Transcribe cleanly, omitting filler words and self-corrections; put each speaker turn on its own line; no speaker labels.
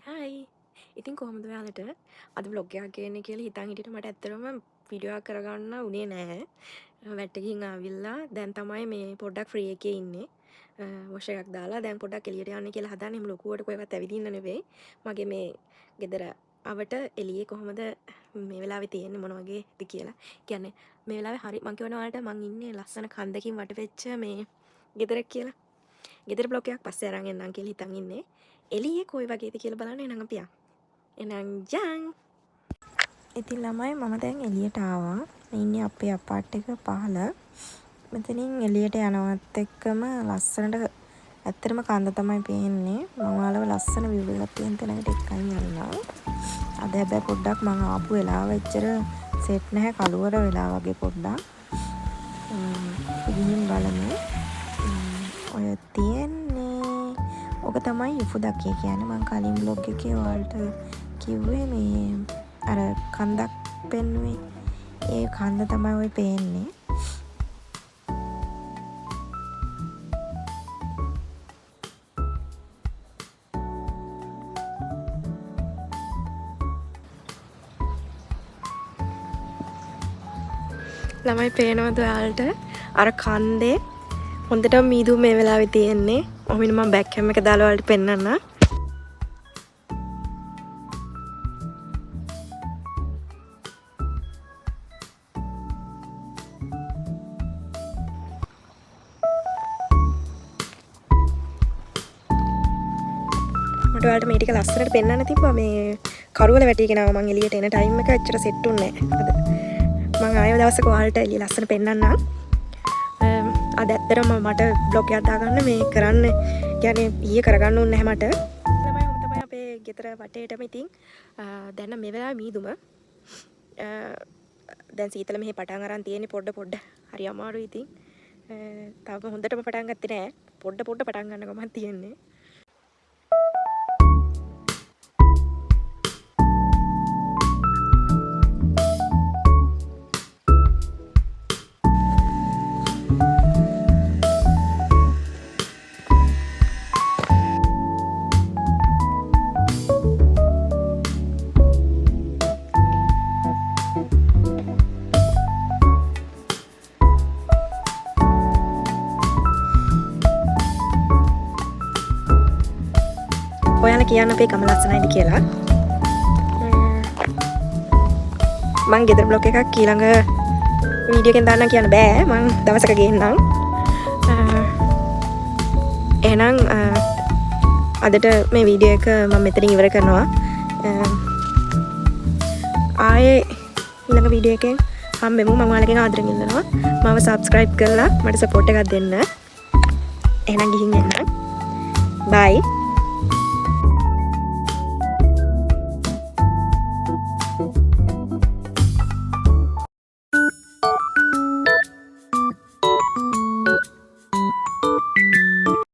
Hi. ඉතින් කොහොමද ඔයාලට අද vlog එකක් ගේන්නේ කියලා හිතන් හිටියට මට ඇත්තටම වීඩියෝ එකක් කරගන්න උනේ නැහැ. වැට් එකකින් ආවිල්ලා දැන් තමයි මේ පොඩ්ඩක් ෆ්‍රී එකේ ඉන්නේ. වොෂ් එකක් දාලා දැන් පොඩ්ඩක් එළියට යන්න කියලා හදන්නේ. එහෙම ලොකුවට කොහෙවත් ඇවිදින්න නෙවෙයි. මගේ මේ ගෙදර අවට එළියේ කොහොමද මේ වෙලාවේ තියෙන්නේ මොන වගේද කියලා. කියන්නේ මේ වෙලාවේ හරි මං කියනවා ඔයාලට මං ඉන්නේ ලස්සන කන්දකින් වටවෙච්ච මේ ගෙදරක් කියලා. ගෙදර බ්ලොග් එකක් පස්සේ අරන් එන්නම් කියලා හිතන් ඉන්නේ. එළියේ කොයි වගේද කියලා බලන්න එනං අපි යන්. එනං යන්. ඉතින් ළමයි මම දැන් එළියට ආවා. මේ ඉන්නේ අපේ අපාර්ට් එක පහළ. මෙතනින් එළියට යනවත් එක්කම ලස්සනට ඇත්තටම කන්ද තමයි පේන්නේ. මම ඔයාලව ලස්සන view එකක් තියෙන තැනකට එක්කන් යන්නම්. අද හැබැයි පොඩ්ඩක් මම ආපු වෙලාව එච්චර සෙට් නැහැ කළුවර වෙලා වගේ පොඩ්ඩක්. ගිහින් බලමු. ඔය තියෙන්නේ ඔක තමයි යුෆුදක්කේ කියන්නේ. මම කලින් බ්ලොග් එකේ ඔයාලට කිව්වේ මේ අර කන්දක් පෙන්නුවේ. ඒ කන්ද තමයි ඔය පේන්නේ. ළමයි පේනවද ඔයාලට? අර කන්දේ හොඳටම මීදුම් මේ වෙලාවේ තියෙන්නේ. ඔහොමින් මම බෑක් කැම් එක දාලා ඔයාලට පෙන්නන්න. මට ඔයාලට මේ ටික ලස්සනට පෙන්නන්න තිබ්බා. මේ කරුවල වැටිගෙන ආවා මං එළියට එන ටයිම් එක ඇත්තට සෙට් උන්නේ නැහැ. මං ආයෙ දවසක ඔයාලට එළිය ලස්සන පෙන්නන්නම්. අද ඇත්තටම මට බ්ලොග් එකක් දාගන්න මේ කරන්න කියන්නේ ඊයේ කරගන්න ඕනේ නැහැ මට. තමයි අපේ ගෙදර වටේටම ඉතින් දැන් මේ වෙලාවේ මීදුම දැන් සීතල මෙහි පටන් අරන් තියෙන්නේ පොඩ හරි අමාරුයි ඉතින්. තාම හොඳටම පටන් ගත්තේ නැහැ. පොඩ පටන් ගන්න ගමන් තියෙන්නේ. ඔයාලා කියන්න අපේ කම ලස්සනයිද කියලා. මං ගෙදර බ්ලොග් එකක් ඊළඟ වීඩියෝ එකෙන් දාන්න කියන්න බෑ. මං දවසක ගේන්නම්. එහෙනම් අදට මේ වීඩියෝ එක මම මෙතනින් ඉවර කරනවා. ආයේ ඊළඟ වීඩියෝ එකෙන් හම්බෙමු. මම ඔයාලගෙන් ආදරෙන් ඉල්ලනවා. මාව subscribe කරලා මට support එකක් දෙන්න. එහෙනම් ගිහින් එන්න. bye.